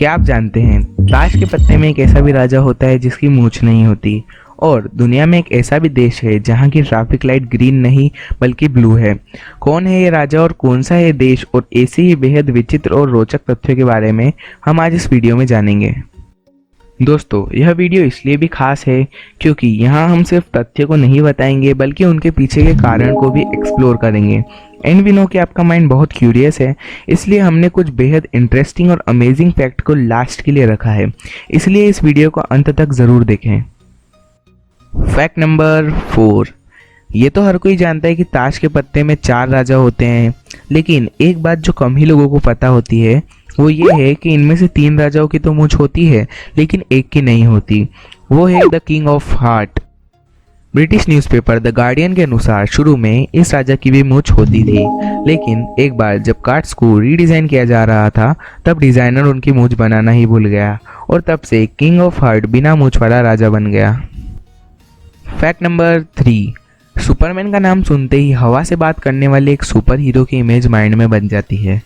क्या आप जानते हैं ताश के पत्ते में एक ऐसा भी राजा होता है जिसकी मूंछ नहीं होती। और दुनिया में एक ऐसा भी देश है जहां की ट्रैफिक लाइट ग्रीन नहीं बल्कि ब्लू है। कौन है ये राजा और कौन सा है देश, और ऐसे ही बेहद विचित्र और रोचक तथ्यों के बारे में हम आज इस वीडियो में जानेंगे। दोस्तों, यह वीडियो इसलिए भी खास है क्योंकि यहाँ हम सिर्फ तथ्य को नहीं बताएंगे बल्कि उनके पीछे के कारण को भी एक्सप्लोर करेंगे। एंड वी नो कि आपका माइंड बहुत क्यूरियस है, इसलिए हमने कुछ बेहद इंटरेस्टिंग और अमेजिंग फैक्ट को लास्ट के लिए रखा है, इसलिए इस वीडियो को अंत तक ज़रूर देखें। Fact number 4। ये तो हर कोई जानता है कि ताश के पत्ते में 4 राजा होते हैं, लेकिन एक बात जो कम ही लोगों को पता होती है वो ये है कि इनमें से 3 राजाओं की तो मूंछ होती है लेकिन एक की नहीं होती। वो है the king of heart. British newspaper the guardian के अनुसार शुरू में इस राजा की भी मूंछ होती थी, लेकिन एक बार जब कार्ड्स को रीडिज़ाइन किया जा रहा था तब डिज़ाइनर उनकी मूंछ बनाना ही भूल गया और तब से किंग ऑफ हार्ट बिना मूंछ वाला राजा बन गया। Fact number 3। सुपरमैन का नाम सुनते ही हवा से बात करने वाले एक सुपर हीरो की इमेज माइंड में बन जाती है,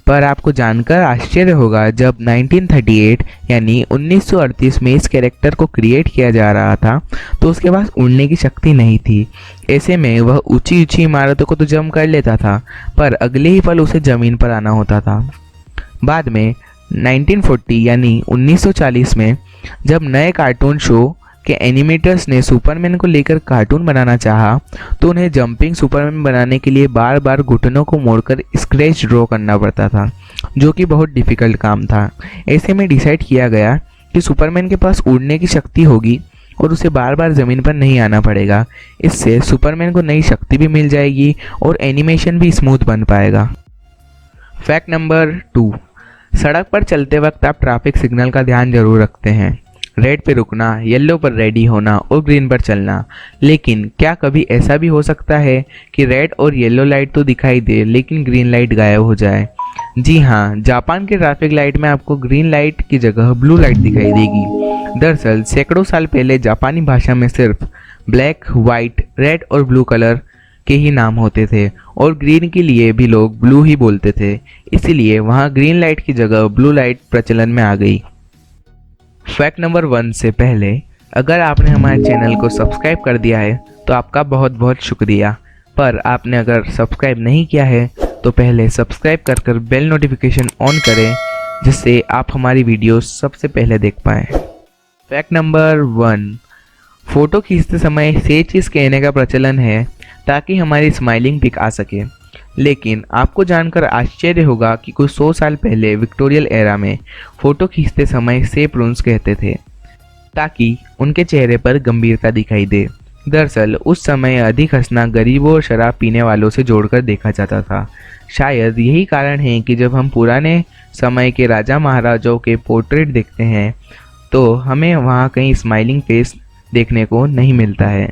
पर आपको जानकर आश्चर्य होगा जब 1938 यानी 1938 में इस कैरेक्टर को क्रिएट किया जा रहा था तो उसके पास उड़ने की शक्ति नहीं थी। ऐसे में वह ऊंची ऊंची इमारतों को तो जंप कर लेता था, पर अगले ही पल उसे ज़मीन पर आना होता था। बाद में 1940 यानी 1940 में जब नए कार्टून शो के एनिमेटर्स ने सुपरमैन को लेकर कार्टून बनाना चाहा तो उन्हें जंपिंग सुपरमैन बनाने के लिए बार बार घुटनों को मोड़कर स्क्रैच ड्रॉ करना पड़ता था, जो कि बहुत डिफ़िकल्ट काम था। ऐसे में डिसाइड किया गया कि सुपरमैन के पास उड़ने की शक्ति होगी और उसे बार बार ज़मीन पर नहीं आना पड़ेगा। इससे सुपरमैन को नई शक्ति भी मिल जाएगी और एनिमेशन भी स्मूथ बन पाएगा। Fact number 2। सड़क पर चलते वक्त आप ट्रैफिक सिग्नल का ध्यान जरूर रखते हैं, रेड पे रुकना, येलो पर रेडी होना और ग्रीन पर चलना। लेकिन क्या कभी ऐसा भी हो सकता है कि रेड और येलो लाइट तो दिखाई दे लेकिन ग्रीन लाइट गायब हो जाए? जी हाँ, जापान के ट्रैफिक लाइट में आपको ग्रीन लाइट की जगह ब्लू लाइट दिखाई देगी। दरअसल सैकड़ों साल पहले जापानी भाषा में सिर्फ ब्लैक, वाइट, रेड और ब्लू कलर के ही नाम होते थे और ग्रीन के लिए भी लोग ब्लू ही बोलते थे, इसीलिए वहाँ ग्रीन लाइट की जगह ब्लू लाइट प्रचलन में आ गई। फैक्ट नंबर 1 से पहले अगर आपने हमारे चैनल को सब्सक्राइब कर दिया है तो आपका बहुत बहुत शुक्रिया, पर आपने अगर सब्सक्राइब नहीं किया है तो पहले सब्सक्राइब कर बेल नोटिफिकेशन ऑन करें, जिससे आप हमारी वीडियो सबसे पहले देख पाएँ। Fact number 1। फ़ोटो खींचते समय से चीज़ कहने का प्रचलन है ताकि हमारी स्माइलिंग पिक आ सके, लेकिन आपको जानकर आश्चर्य होगा कि कुछ 100 साल पहले विक्टोरियल एरा में फ़ोटो खींचते समय से प्रुंस कहते थे ताकि उनके चेहरे पर गंभीरता दिखाई दे। दरअसल उस समय अधिक हंसना गरीबों और शराब पीने वालों से जोड़कर देखा जाता था। शायद यही कारण है कि जब हम पुराने समय के राजा महाराजाओं के पोर्ट्रेट देखते हैं तो हमें वहाँ कहीं स्माइलिंग फेस देखने को नहीं मिलता है।